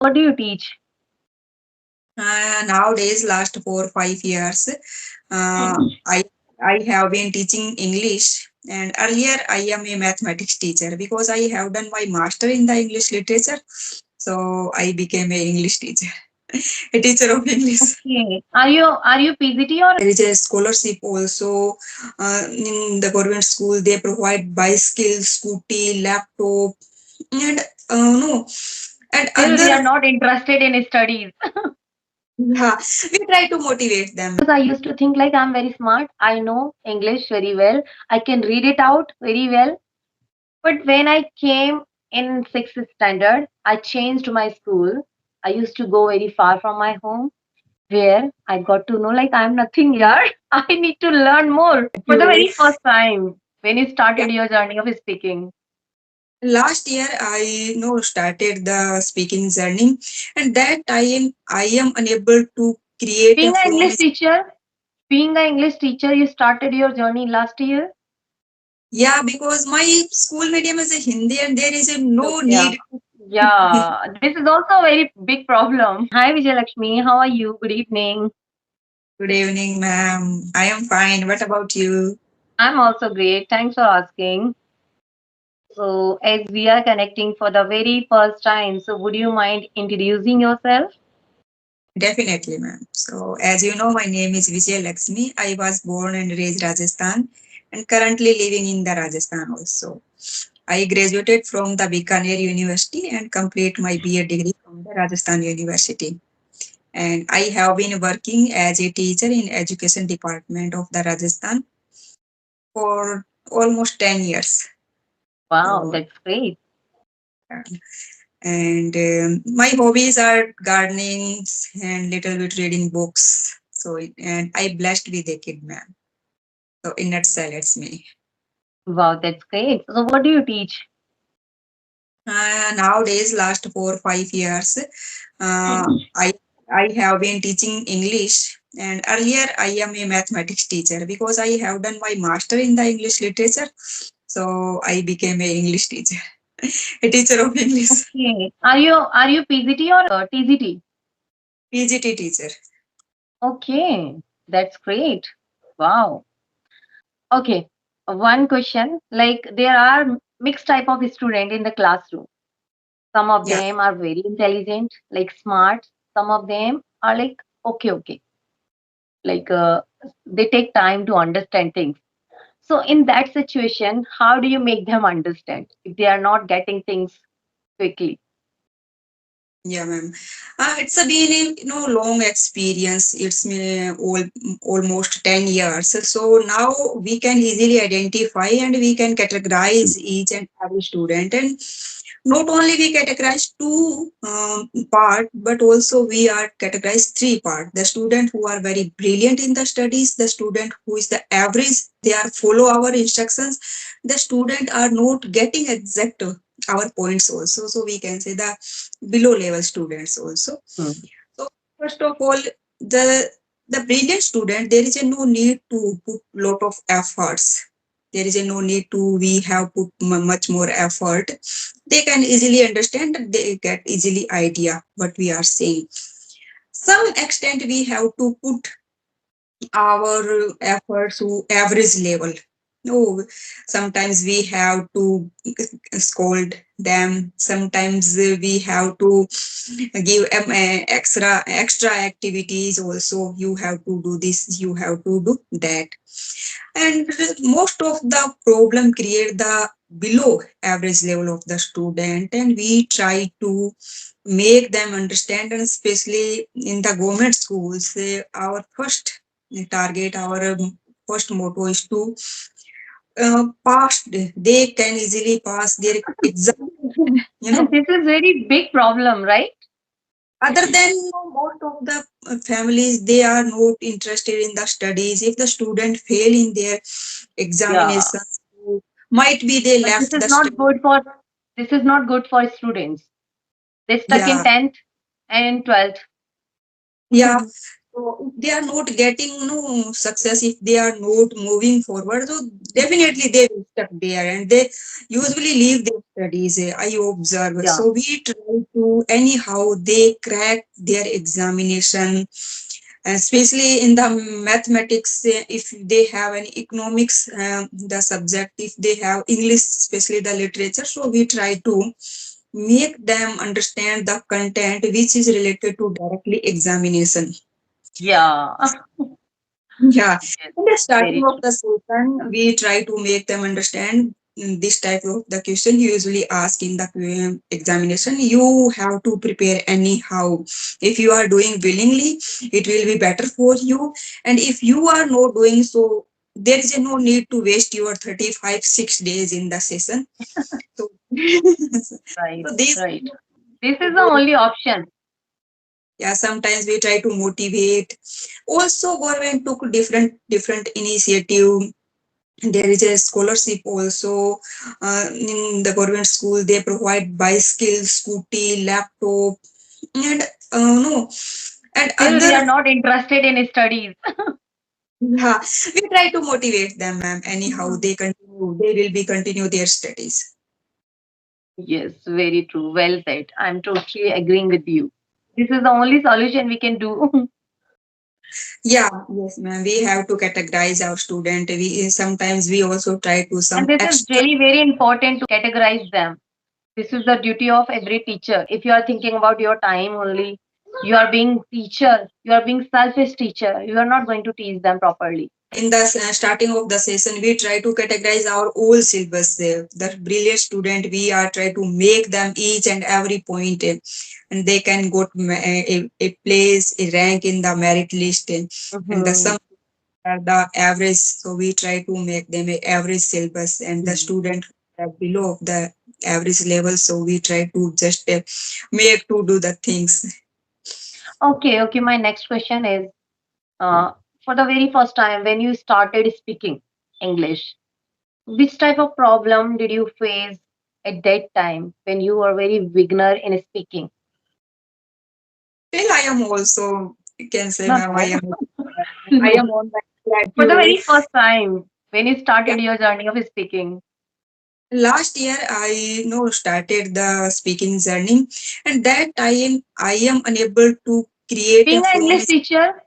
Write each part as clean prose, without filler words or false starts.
What do you teach? Nowadays, last 4 5 years, uh, I I have been teaching English, and earlier I am a mathematics teacher because I have done my master in the English literature. So I became a English teacher, a teacher of English. Okay. Are you PGT or There is a scholarship also in the government school. They provide bicycle, scooty, laptop, and no, and still they other. are not interested in studies? Yeah, we try to motivate them. Because I used to think like I'm very smart. I know English very well. I can read it out very well. But when I came in sixth standard, I changed my school. I used to go very far from my home, where I got to know like I'm nothing here. I need to learn more for the You very first time when you yeah. started your journey of speaking. Last year I know started the speaking journey, and that I am unable to create Being a an from English a, teacher, being an English teacher, you started your journey last year. yeah, because my school medium is a Hindi and there is a no Yeah. need. Yeah, this is also a very big problem. Hi Vijay Lakshmi, how are you? Good evening. Good evening, ma'am. I am fine. What about you? I'm also great. Thanks for asking. So, as we are connecting for the very first time, so would you mind introducing yourself? Definitely, ma'am. So, as you know, my name is Vijay Lakshmi. I was born and raised Rajasthan and currently living in the Rajasthan also. I graduated from the Bikaner University and complete my BA degree from the Rajasthan University. And I have been working as a teacher in education department of the Rajasthan for almost 10 years. Wow, So, that's great. uh, and my hobbies are gardening and little bit reading books. So, and I blessed with a kid, man. So, in nutshell, it's me. Wow, that's great. So, what do you teach? Nowadays, last 4 5 years, uh, I I have been teaching English, and earlier I am a mathematics teacher because I have done my master in the English literature. So I became a English teacher, a teacher of English, Okay. Are you PGT or TGT? PGT teacher. Okay, that's great. Wow. Okay. One question, like there are mixed type of student in the classroom. Some of Yeah, them are very intelligent, like smart. Some of them are like okay, okay, like they take time to understand things. So in that situation, how do you make them understand if they are not getting things quickly? yeah, ma'am. It's a been a long experience. It's been almost 10 years. So now we can easily identify and we can categorize each and every student. And not only we categorize two part, but also we are categorized three part. The student who are very brilliant in the studies, the student who is the average, they are follow our instructions. The student are not getting exact our points also. So we can say the below level students also. Hmm. So first of all, the the brilliant student, there is a no need to put lot of efforts. There is a no need to we have put much more effort. They can easily understand, they get easily idea what we are saying. Some extent we have to put our efforts to average level. No, sometimes we have to scold them. Sometimes we have to give them extra activities. Also, you have to do this. You have to do that. And most of the problem create the below average level of the student, and we try to make them understand. And especially in the government schools, our first target, our first motto is to pass. They can easily pass their exam. You know, And this is very big problem, right? other than most of the families, they are not interested in the studies. If the student fail in their Yeah. examinations, might be they But left the study. this is not good for students. They stuck in Yeah, 10th and in 12th. yeah. So if they are not getting no success, if they are not moving forward, so definitely they will stuck there and they usually leave their studies. I observe. Yeah. So we try to anyhow they crack their examination, especially in the mathematics. If they have an economics, the subject, if they have English, especially the literature, so we try to make them understand the content which is related to directly examination. Yeah. Yeah, Yes, in the starting very of true. the session, we try to make them understand this type of the question you usually ask in the examination. You have to prepare anyhow. If you are doing willingly, it will be better for you. And if you are not doing so, there is no need to waste your 35, 6 days in the session. So, Right, so these right. This is the only option. yeah, sometimes we try to motivate. Also, government took different initiative. There is a scholarship also in the government school. They provide bicycle, scooty, laptop, and no, and Still, they other. are not interested in studies. Yeah, we try to motivate them, ma'am. Anyhow, Mhm. they continue. They will be continue their studies. Yes, very true. Well said. I'm totally agreeing with you. This is the only solution we can do. Yeah, yes, ma'am. We have to categorize our student. We sometimes we also try to And some this is extra. really very important to categorize them. This is the duty of every teacher. If you are thinking about your time only, you are being teacher, you are being selfish teacher, you are not going to teach them properly. In the starting of the session, we try to categorize our whole syllabus. The brilliant student, we are try to make them each and every point, and they can go to a place, a rank in the merit list, and the Mhm. some are the average. So we try to make them a average syllabus, and the Mhm. student are below of the average level. So we try to just make to do the things. Okay, okay. My next question is uh, for the very first time when you started speaking English, which type of problem did you face at that time when you were very beginner in speaking? Still I am also, you can say, No, ma'am, I no, am I no. am on my For the plateau. very first time when you Yeah, started your journey of speaking, last year I know started the speaking journey, and that I am unable to create a being an English fluency. teacher,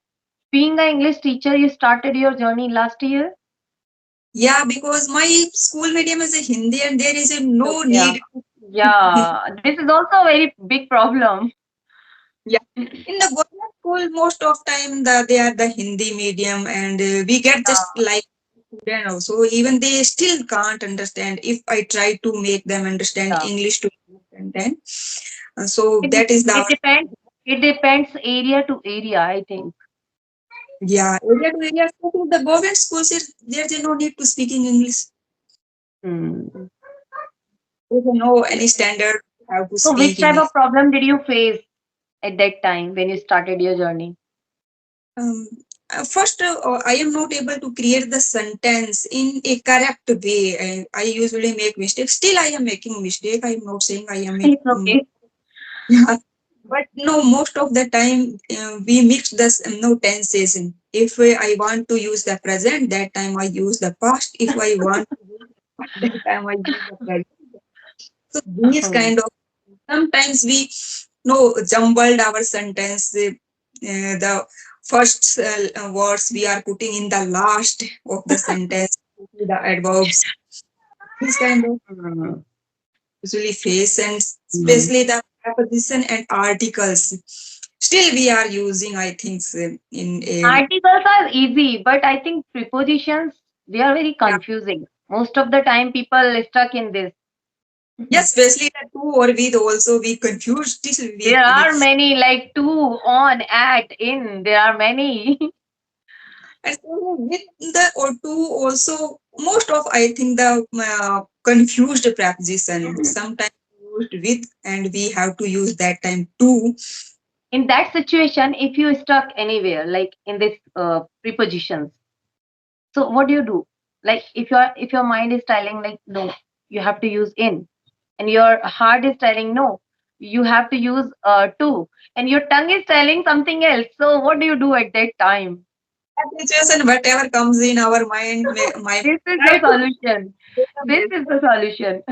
being an English teacher, you started your journey last year. Yeah, because my school medium is a Hindi, and there is a no Yeah, need to. yeah. This is also a very big problem. Yeah, in the government school, most of time they are the Hindi medium, and we get Yeah, just like student also. Even they still can't understand. If I try to make them understand yeah. English to understand them, so It, that is the it depends. It depends area to area, I think. yeah, area to area. So to the government schools, there's no need to speak in English. Hmm. There's no any standard how to So, which speak type English. of problem did you face at that time when you started your journey? Um, First, I am not able to create the sentence in a correct way. I usually make mistakes. Still, I am making mistake. I am not saying I am a It's okay. yeah. But no, most of the time we mix the no tenses. If I want to use the present, that time I use the past. If I want to use the past, that time I use the present. So these Hmm. kind of sometimes we no jumbled our sentence. The first words we are putting in the last of the sentence, the adverbs. This kind of Hmm. usually face, and Hmm. especially the preposition and articles. Still, we are using, I think, in a Articles are easy, but I think prepositions they are very yeah, confusing. Most of the time, people stuck in this. yes, especially the to or with also we confused still There we are many like to, on, at, in. There are many. and so with the or to also most of I think the confused preposition sometimes used with and we have to use that time to. In that situation, if you stuck anywhere, like in this prepositions, so what do you do? Like if your mind is telling like no, you have to use in, and your heart is telling no, you have to use two, and your tongue is telling something else. So what do you do at that time? That situation, whatever comes in our mind, my This is the try to solution. take a This is the solution.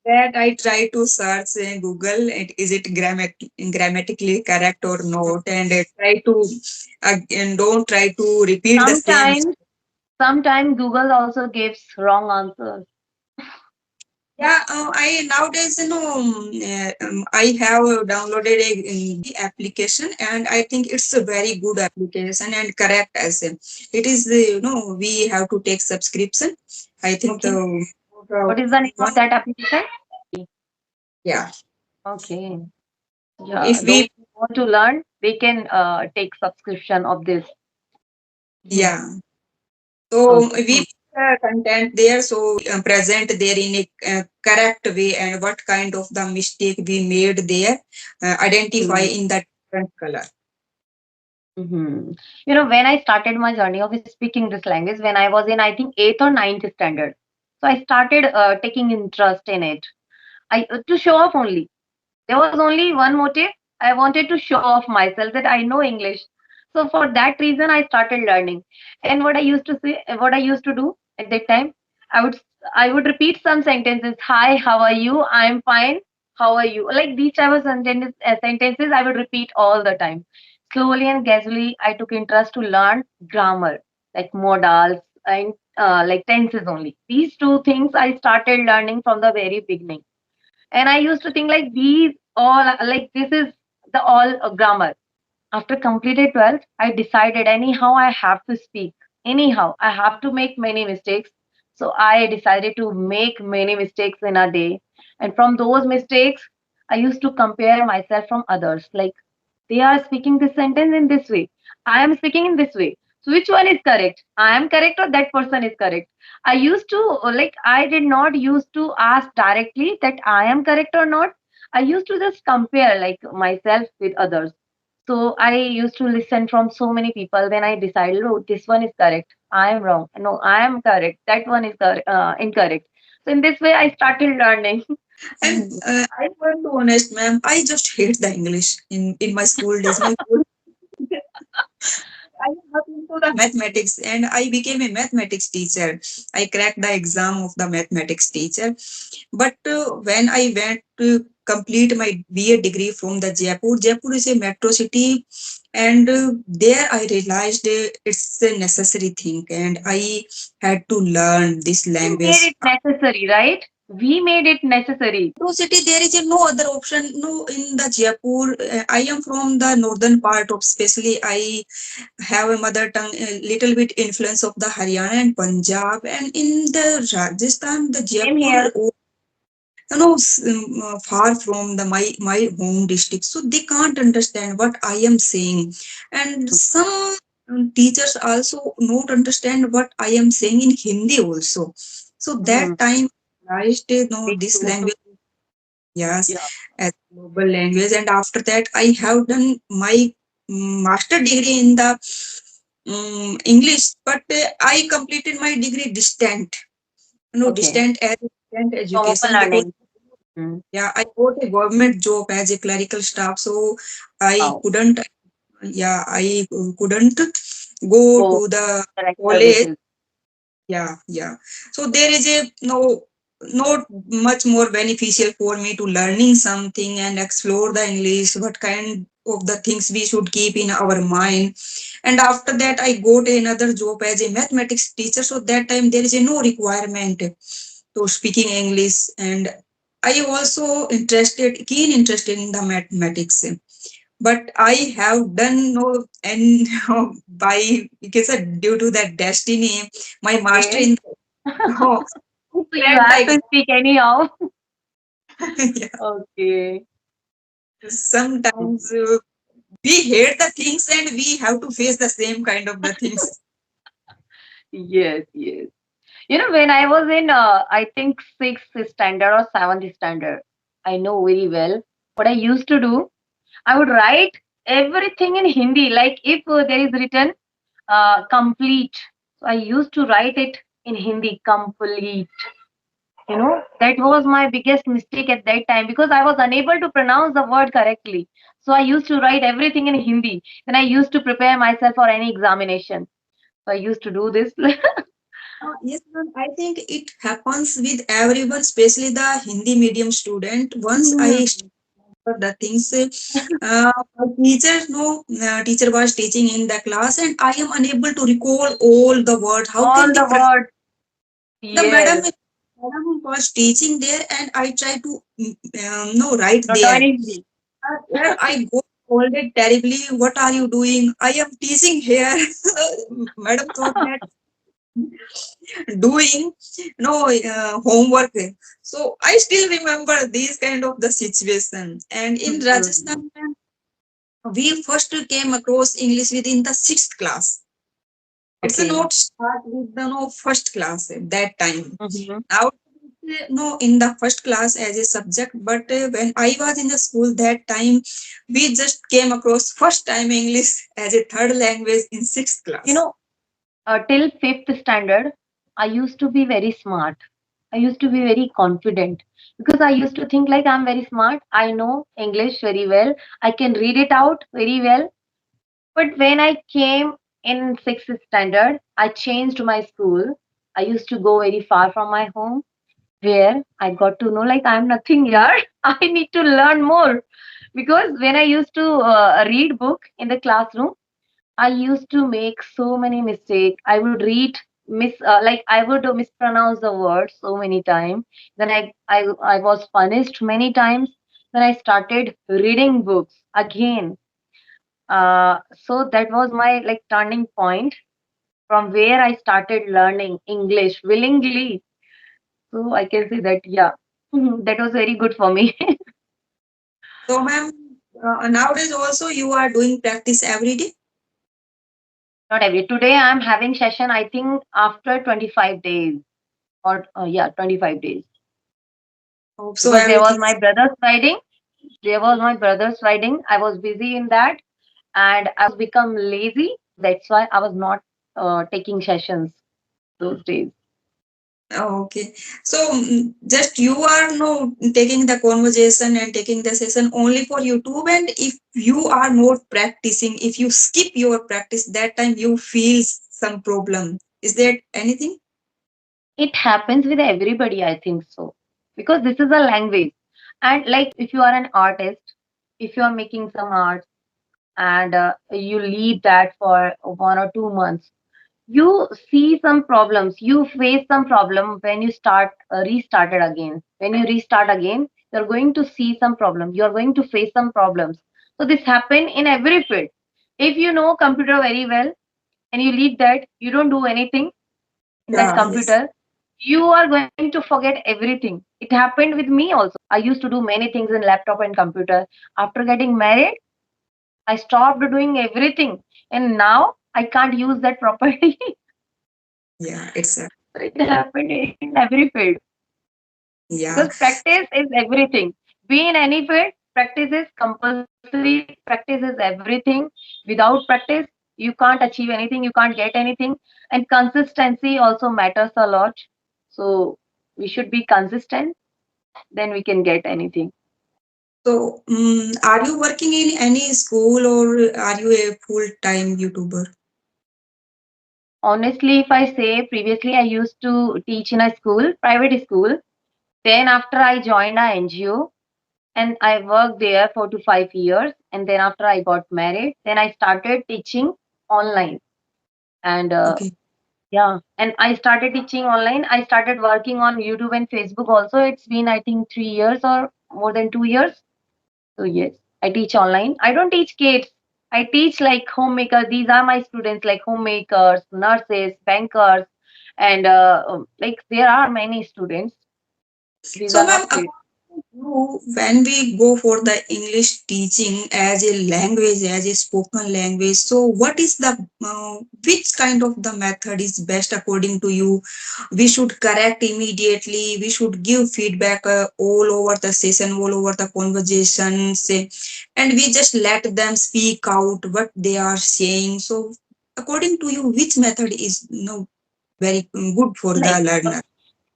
that I try to search in Google, is it grammatically correct or not, and try to and don't try to repeat the same. sometimes, sometimes Google also gives wrong answers. Yeah, I nowadays I have downloaded the application, and I think it's a very good application and correct as in. It is the we have to take subscription. I think Okay. the What is the name of one, that application? yeah. Okay. So Yeah. if Those we, who want to learn, they can take subscription of this. Mhm. yeah, so Okay. we content there, so present there in a correct way, and what kind of the mistake we made there, identify Hmm. in that different color. Hmm. You know, when I started my journey of speaking this language, when I was in, I think, eighth or ninth standard, so I started taking interest in it. I to show off only. There was only one motive. I wanted to show off myself that I know English. So for that reason, I started learning. And what I used to say, what I used to do at that time, I would I would repeat some sentences. Hi, how are you? I am fine. How are you? Like these type of sentences, I would repeat all the time. Slowly and gradually, I took interest to learn grammar, like modals and like tenses only. These two things I started learning from the very beginning, and I used to think like these all like this is the all grammar. After completed 12th, I decided anyhow I have to speak. Anyhow, I have to make many mistakes. So I decided to make many mistakes in a day. And from those mistakes, I used to compare myself from others. Like they are speaking this sentence in this way. I am speaking in this way. So which one is correct? I am correct or that person is correct? I used to like I did not used to ask directly that I am correct or not. I used to just compare like myself with others. So I used to listen from so many people. When I decided, oh, this one is correct, I am wrong. No, I am correct. That one is incorrect. So in this way, I started learning. And I want to honest, ma'am, I just hate the English in my school days. My whole I got into the mathematics, and I became a mathematics teacher. I cracked the exam of the mathematics teacher. But when I went to complete my BA degree from the Jaipur, Jaipur is a metro city, and there I realized it's a necessary thing, and I had to learn this We made language. it necessary, right? We made it necessary. Metro city, there is a no other option. No, in the Jaipur, I am from the northern part of, especially I have a mother tongue, a little bit influence of the Haryana and Punjab, and in the Rajasthan, the Same Jaipur, here. far from the my home district, so they can't understand what I am saying, and some teachers also not understand what I am saying in Hindi also. So that Mhm. time I realized, Me this too. language, yes, Yeah. as global language. And after that I have done my master degree in the English, but I completed my degree distant, Okay. distant as distant From open education, because learning. Mm. yeah, I got a government job as a clerical staff, so I Wow. couldn't, yeah, I couldn't go Go to the the regular college. basis. Yeah, yeah. So there is a no, not much more beneficial for me to learning something and explore the English, what kind of the things we should keep in our mind. And after that, I got another job as a mathematics teacher. So that time there is a no requirement to speaking English, and I also keen interested in the mathematics. But I have done no, and by because due to that destiny, my master Okay. in no, So you cracked the have to exam. speak anyhow. Yeah. Okay. Sometimes we hate the things, and we have to face the same kind of the things. Yes, yes. You know, when I was in, I think sixth standard or seventh standard, I know very well what I used to do. I would write everything in Hindi. Like if there is written complete, so I used to write it in Hindi complete. That was my biggest mistake at that time because I was unable to pronounce the word correctly. So I used to write everything in Hindi. Then I used to prepare myself for any examination. So I used to do this. Yes, ma'am. I think it happens with everyone, especially the Hindi medium student. Once I Hmm. started the things, a teacher, no, teacher was teaching in the class, and I am unable to recall all the words. How All can the the words. the madam Yes. madam was teaching there, and I try to no write Not there. only Hindi. Where I go scolded terribly. What are you doing? I am teaching here. Madam thought that doing no homework. So I still remember these kind of the situation. And in Hmm. Rajasthan, we first came across English within the sixth class. It's a Okay. not start with the no first class at that time. Hmm. Now, no, in the first class as a subject, but when I was in the school that time, we just came across first time English as a third language in sixth You class. know, till fifth standard, I used to be very smart. I used to be very confident because I used to think like I'm very smart. I know English very well. I can read it out very well. But when I came in sixth standard, I changed my school. I used to go very far from my home where I got to know like I'm nothing here. I need to learn more because when I used to read book in the classroom, I used to make so many mistakes. I would read like I would mispronounce the word so many times. Then I was punished many times. Then I started reading books again. So that was my like turning point from where I started learning English willingly. So I can say that yeah, that was very good for me. So, ma'am, nowadays also you are doing practice every day. Not every today I'm having session. I think after 25 days or yeah 25 days So because there was everything. my brother's wedding. There was my brother's wedding. I was busy in that and I was become lazy. That's why I was not taking sessions those days. Okay. So just you are no taking the conversation and taking the session only for YouTube, and if you are not practicing, if you skip your practice, that time you feel some problem. Is there anything? It happens with everybody, I think so. Because this is a language. And like if you are an artist, if you are making some art and you leave that for 1 or 2 months, you see some problems. You face some problem when you start restarted again. When you restart again, you're going to see some problem. You're going to face some problems. So this happen in every field. If you know computer very well and you leave that, you don't do anything in that Yeah. Yes. computer, you are going to forget everything. It happened with me also. I used to do many things in laptop and computer. After getting married, I stopped doing everything. And now I can't use that properly. Yeah. It's a It happened in every field. Because yeah. practice is everything. Be in any field, practice is compulsory, practice is everything. Without practice, you can't achieve anything, you can't get anything. And consistency also matters a lot. So we should be consistent, then we can get anything. So, are you working in any school or are you a full-time YouTuber? Honestly, if I say previously I used to teach in a school, private school. Then after I joined a NGO and I worked there 4 to 5 years. And then after I got married, then I started teaching online. And Okay. yeah, and I started teaching online. I started working on YouTube and Facebook also. It's been, I think, 3 years or more than 2 years. So, yes, I teach online. I don't teach kids. I teach like homemakers. These are my students, like homemakers, nurses, bankers, and like there are many students. These So, are ma'am, not kids. you, when we go for the English teaching as a language, as a spoken language, so what is the which kind of the method is best according to you? We should correct immediately. We should give feedback all over the session, all over the conversations, and we just let them speak out what they are saying. So, according to you, which method is very good for the Like learner?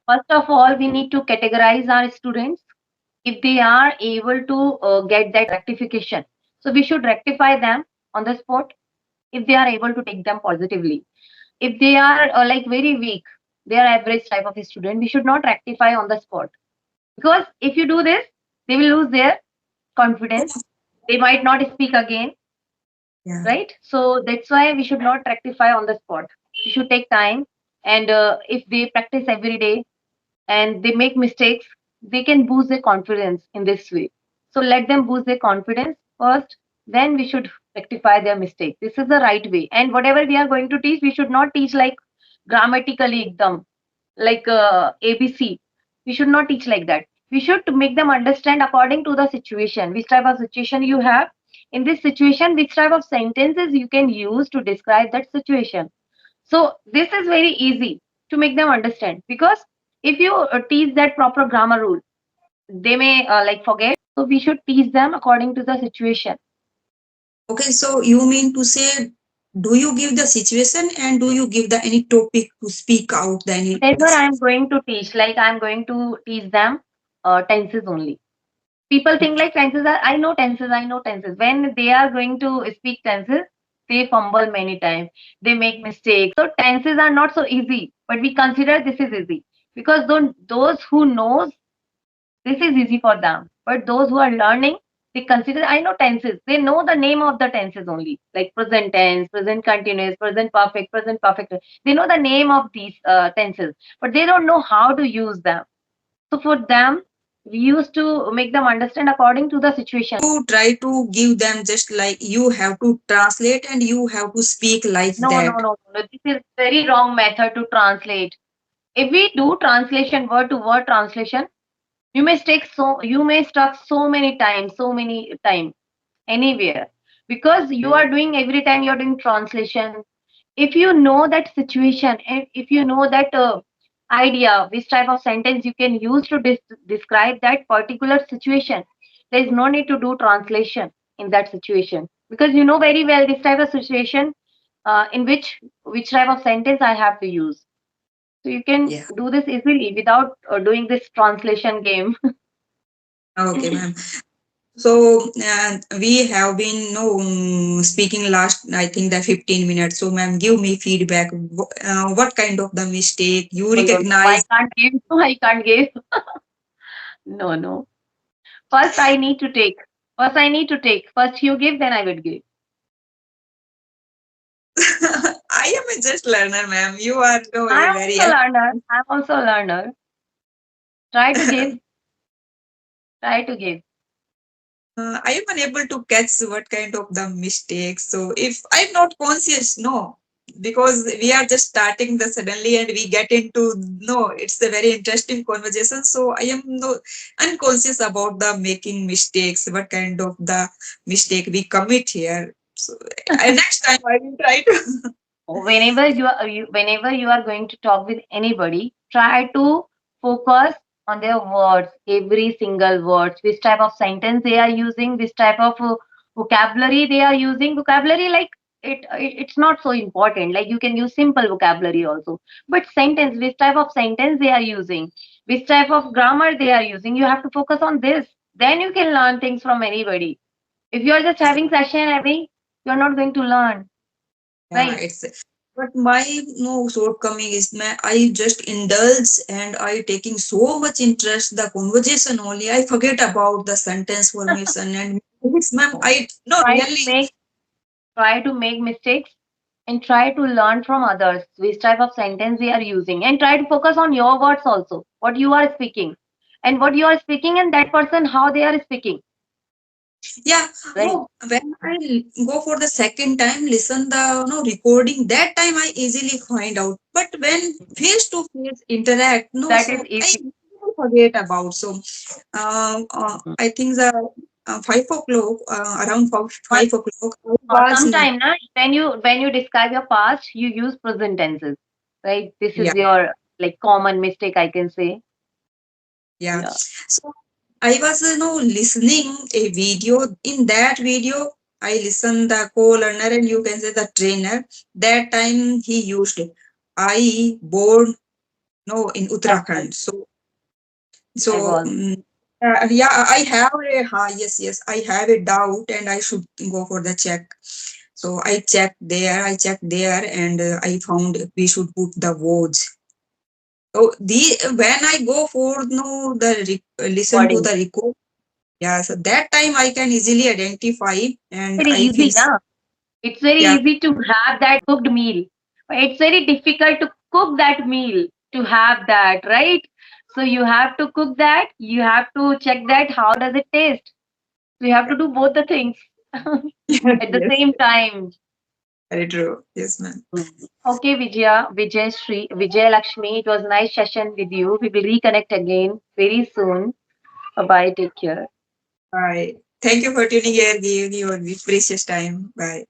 First of all, we need to categorize our students if they are able to get that rectification. So we should rectify them on the spot if they are able to take them positively. If they are like very weak, they are average type of a student, we should not rectify on the spot, because if you do this, they will lose their confidence. They might not speak again, Yeah. right? So that's why we should not rectify on the spot. We should take time, and if they practice every day and they make mistakes, they can boost their confidence in this way. So let them boost their confidence first, then we should rectify their mistake. This is the right way. And whatever we are going to teach, we should not teach like grammatically ekdam, like ABC. We should not teach like that. We should to make them understand according to the situation, which type of situation you have. In this situation, which type of sentences you can use to describe that situation. So this is very easy to make them understand, because if you teach that proper grammar rule, they may like forget. So we should teach them according to the situation. Okay, so you mean to say, do you give the situation and do you give the any topic to speak out the any Whatever I'm going to teach, like I'm going to teach them tenses only. People think like tenses are, I know tenses, I know tenses. When they are going to speak tenses, they fumble many times. They make mistakes. So tenses are not so easy, but we consider this is easy, because those who knows, this is easy for them. But those who are learning, they consider, I know tenses. They know the name of the tenses only, like present tense, present continuous, present perfect, present perfect. They know the name of these tenses, but they don't know how to use them. So for them, we used to make them understand according to the situation. you try to give them just like you have to translate and you have to speak like No, no, that. no, no. This is very wrong method to translate. If we do translation, word to word translation, you may stuck so many times, anywhere, because you are doing every time you're doing translation. If you know that situation, and if you know that idea, which type of sentence you can use to describe that particular situation, there is no need to do translation in that situation, because you know very well this type of situation, in which type of sentence I have to use. So you can Yeah. do this easily without doing this translation game. Okay, ma'am. So we have been no speaking last I think the 15 minutes. So ma'am, give me feedback. What kind of the mistake you No, no, no, I recognize? can't give. No, I can't give. No, no. First, I need to take. First, I need to take. First, you give, then I will give. I am a just learner, ma'am. You are no I am very. also learner. I'm also a learner. Try to give. Try to give. I am unable to catch what kind of the mistakes. So if I'm not conscious, no, because we are just starting the suddenly and we get into no, it's a very interesting conversation. So I am no unconscious about the making mistakes, what kind of the mistake we commit here. So next time I will try to. Whenever you are going to talk with anybody, try to focus on their words, every single word, which type of sentence they are using, which type of vocabulary they are using. Vocabulary, like it's not so important. Like you can use simple vocabulary also, but sentence, which type of sentence they are using, which type of grammar they are using, you have to focus on this. Then you can learn things from anybody. If you are just having session every, you're not going to learn, Yeah, right? it's but my no shortcoming is my I just indulge and I taking so much interest the conversation only. I forget about the sentence formation and it's ma'am I no try to really. make try to make mistakes, and try to learn from others which type of sentence they are using, and try to focus on your words also, what you are speaking, and what you are speaking, and that person how they are speaking, Yeah, right? no, when I go for the second time, listen the no recording, that time I easily find out. But when face to face interact, no, That is so I easy. forget about. So, I think the 5 o'clock, around But 5 o'clock, I was, sometime na, when you describe your past, you use present tenses, right? This yeah, is your like common mistake, I can say. yeah. Yeah. So I was, listening a video. In that video, I listened the co-learner and you can say the trainer. That time he used I born no, in That's why Uttarakhand. So I was. yeah, I have a yes, yes, I have a doubt, and I should go for the check. So I checked there, and I found we should put the words. So when I go for no listen to Recording. the record, yeah, so that time I can easily identify, and Very I feel easy, na? It's very yeah. easy to have that cooked meal. But it's very difficult to cook that meal to have that, right? So you have to cook that. You have to check that. How does it taste? So you have to do both the things at the Yes, same time. very true. Yes, ma'am. Mm. Okay, Vijay Shri, Vijay Lakshmi. It was a nice session with you. We will reconnect again very soon. Bye bye. Take care. Bye. Thank you for tuning here, giving your precious time. Bye.